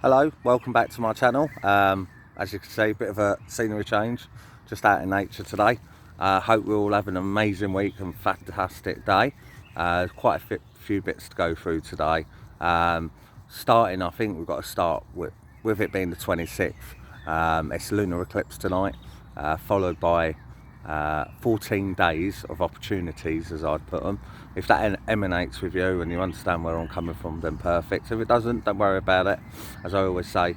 Hello, welcome back to my channel. As you can see, a bit of a scenery change, just out in nature today. Hope we're all having an amazing week and fantastic day. Quite a few bits to go through today. Starting, I think we've got to start with it being the 26th. It's lunar eclipse tonight, followed by 14 days of opportunities, as I'd put them. If that emanates with you and you understand where I'm coming from, then perfect. If it doesn't, don't worry about it. As I always say,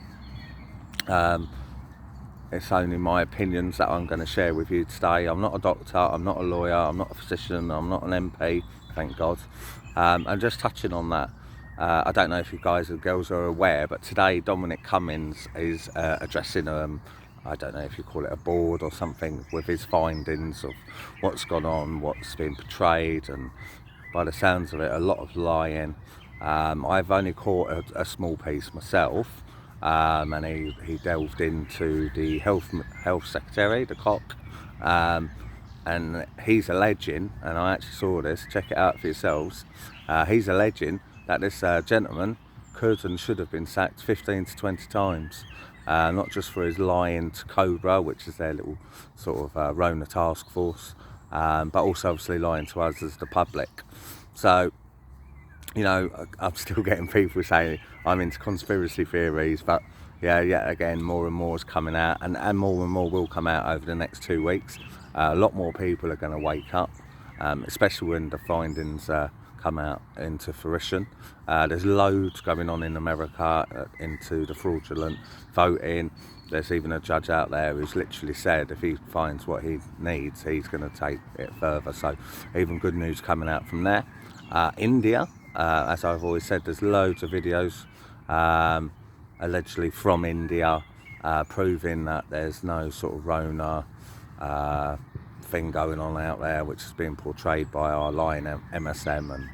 it's only my opinions that I'm going to share with you today. I'm not a doctor, I'm not a lawyer, I'm not a physician, I'm not an MP, thank God. And just touching on that, I don't know if you guys and girls are aware, but today Dominic Cummings is addressing I don't know if you call it a board or something, with his findings of what's gone on, what's been portrayed, and by the sounds of it, a lot of lying. I've only caught a small piece myself, and he delved into the health secretary, the cock, and he's alleging, and I actually saw this, check it out for yourselves, he's alleging that this gentleman could and should have been sacked 15 to 20 times. Not just for his lying to Cobra, which is their little sort of Rona task force, but also obviously lying to us as the public. So, you know, I'm still getting people saying I'm into conspiracy theories, but yeah, again, more and more is coming out, and more will come out over the next 2 weeks. A lot more people are going to wake up, especially when the findings come out into fruition. There's loads going on in America into the fraudulent voting. There's even a judge out there who's literally said if he finds what he needs, he's going to take it further. So even good news coming out from there. India, as I've always said, there's loads of videos allegedly from India proving that there's no sort of Rona thing going on out there, which is being portrayed by our lying MSM and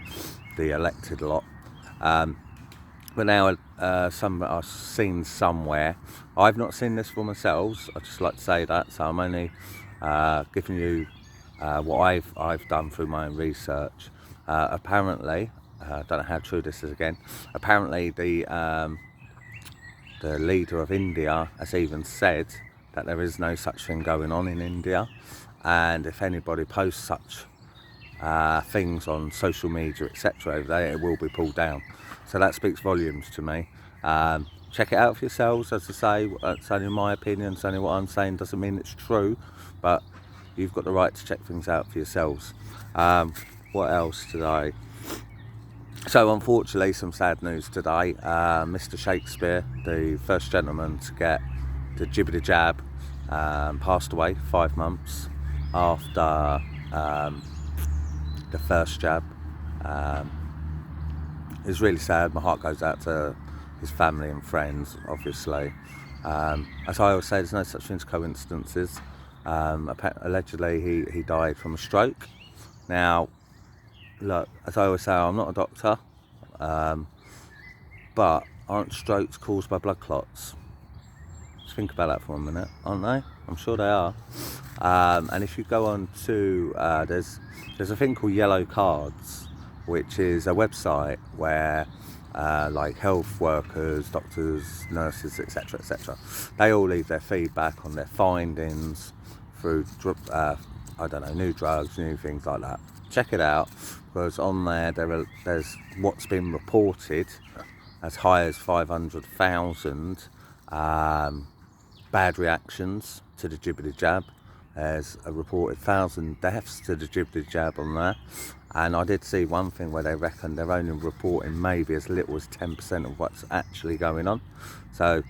the elected lot. But now I've seen somewhere, I've not seen this for myself, I'd just like to say that, so I'm only giving you what I've done through my own research. Apparently, I don't know how true this is again, apparently the leader of India has even said that there is no such thing going on in India, and if anybody posts such things on social media, etc., over there, it will be pulled down. So that speaks volumes to me. Check it out for yourselves. As I say, it's only my opinion, it's only what I'm saying, doesn't mean it's true, but you've got the right to check things out for yourselves. What else today? So unfortunately, some sad news today. Mr. Shakespeare, the first gentleman to get the jibbity jab, passed away 5 months after the first jab. It's really sad. My heart goes out to his family and friends, obviously. As I always say, there's no such thing as coincidences. Allegedly he died from a stroke. Now look, as I always say, I'm not a doctor, but aren't strokes caused by blood clots? Just think about that for a minute, aren't they? I'm sure they are. And if you go on to, there's a thing called Yellow Cards, which is a website where like health workers, doctors, nurses, etc., they all leave their feedback on their findings through, I don't know, new drugs, new things like that. Check it out, because on there there's what's been reported as high as 500,000 bad reactions to the jibbity jab. There's a reported 1,000 deaths to the jibbity jab on there, and I did see one thing where they reckon they're only reporting maybe as little as 10% of what's actually going on. So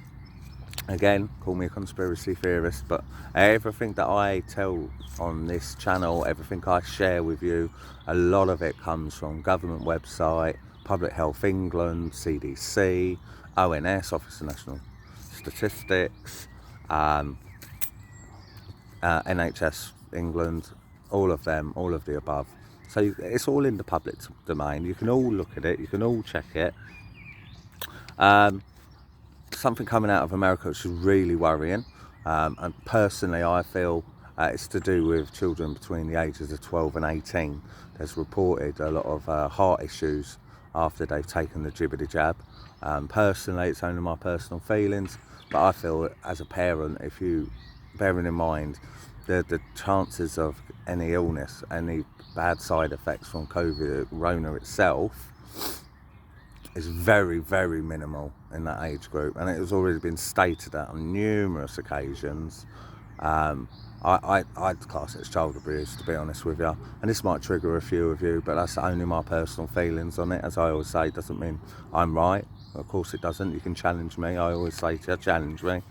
again, call me a conspiracy theorist, but everything that I tell on this channel, everything I share with you, a lot of it comes from government website, Public Health England, CDC, ONS, Office of National Statistics, NHS England, all of them, all of the above. So it's all in the public domain. You can all look at it, you can all check it. Something coming out of America which is really worrying, and personally I feel it's to do with children between the ages of 12 and 18. There's reported a lot of heart issues after they've taken the jibbity jab. Personally, it's only my personal feelings, but I feel as a parent, if you bearing in mind the chances of any illness, any bad side effects from COVID, Rona itself, is very, very minimal in that age group, and it has already been stated that on numerous occasions. I'd class it as child abuse, to be honest with you, and this might trigger a few of you, but that's only my personal feelings on it. As I always say, it doesn't mean I'm right. Of course it doesn't. You can challenge me. I always say to you, challenge me.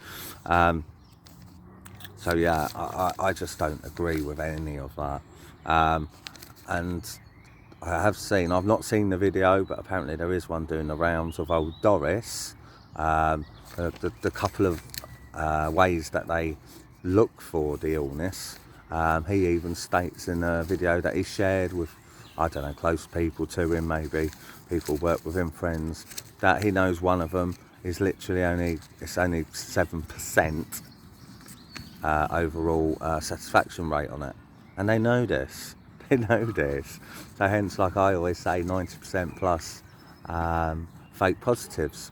So yeah, I just don't agree with any of that. And I have seen, I've not seen the video, but apparently there is one doing the rounds of old Doris. The couple of ways that they look for the illness. He even states in a video that he shared with, I don't know, close people to him, maybe people work with him, friends, that he knows one of them is literally it's only 7% overall satisfaction rate on it, and they know this. They know this. So hence, like I always say, 90% plus fake positives.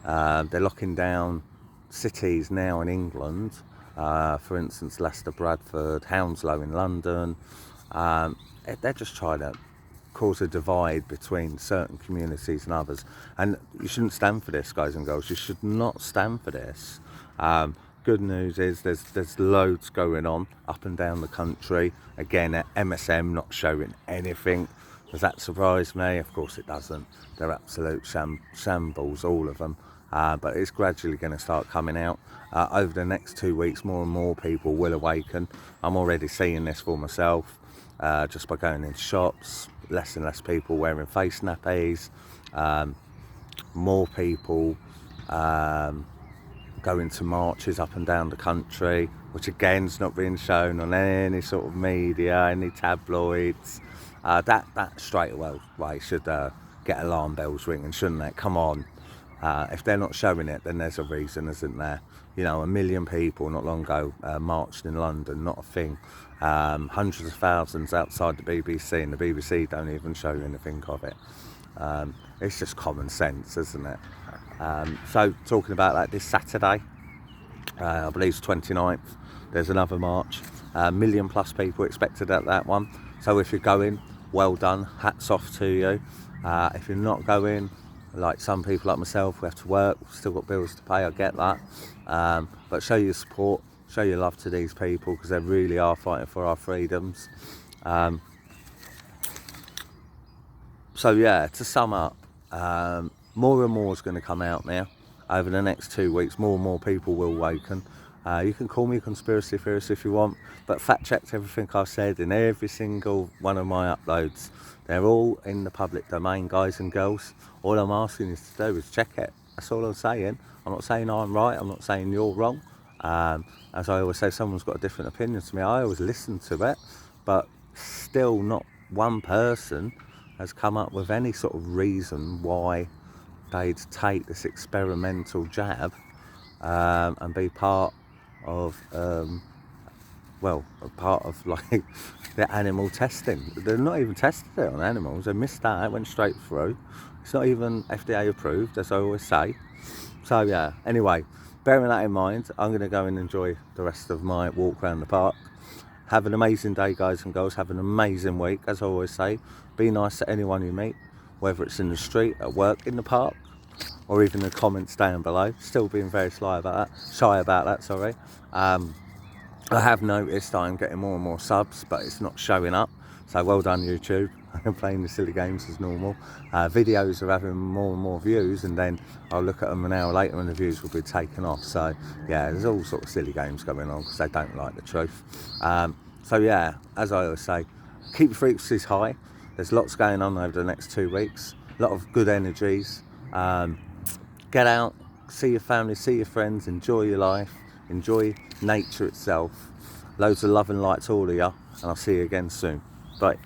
They're locking down cities now in England, for instance Leicester, Bradford, Hounslow in London. They're just trying to cause a divide between certain communities and others, and you shouldn't stand for this, guys and girls. You should not stand for this. Good news is there's loads going on up and down the country. Again, at MSM not showing anything. Does that surprise me? Of course it doesn't. They're absolute shambles, all of them. But it's gradually going to start coming out. Over the next 2 weeks, more and more people will awaken. I'm already seeing this for myself, just by going into shops. Less and less people wearing face nappies. More people going to marches up and down the country, which again is not being shown on any sort of media, any tabloids. That straight away should get alarm bells ringing, shouldn't it? Come on. If they're not showing it, then there's a reason, isn't there? You know, 1 million people not long ago marched in London, not a thing. Hundreds of thousands outside the BBC, and the BBC don't even show anything of it. It's just common sense, isn't it? So talking about that, this Saturday, I believe it's 29th, there's another march. 1 million plus people expected at that one. So if you're going, well done, hats off to you. If you're not going, like some people like myself, we have to work, we've still got bills to pay, I get that. But show your support, show your love to these people, because they really are fighting for our freedoms. So yeah, to sum up, more and more is going to come out now. Over the next 2 weeks, more and more people will awaken. You can call me a conspiracy theorist if you want, but fact-checked everything I've said in every single one of my uploads. They're all in the public domain, guys and girls. All I'm asking you to do is check it. That's all I'm saying. I'm not saying I'm right, I'm not saying you're wrong. As I always say, someone's got a different opinion to me. I always listen to it, but still not one person has come up with any sort of reason why they'd take this experimental jab and be part of like the animal testing. They're not even tested it on animals. They missed that. It went straight through. It's not even FDA approved, as I always say. So yeah, anyway, bearing that in mind, I'm going to go and enjoy the rest of my walk around the park. Have an amazing day, guys and girls. Have an amazing week, as I always say. Be nice to anyone you meet, whether it's in the street, at work, in the park, or even the comments down below. Still being very shy about that, sorry. I have noticed I'm getting more and more subs, but it's not showing up. So well done, YouTube. I'm playing the silly games as normal. Videos are having more and more views, and then I'll look at them an hour later and the views will be taken off. So yeah, there's all sorts of silly games going on because they don't like the truth. So yeah, as I always say, keep your frequencies high. There's lots going on over the next 2 weeks. A lot of good energies. Get out, see your family, see your friends, enjoy your life, enjoy nature itself. Loads of love and light to all of you, and I'll see you again soon. Bye.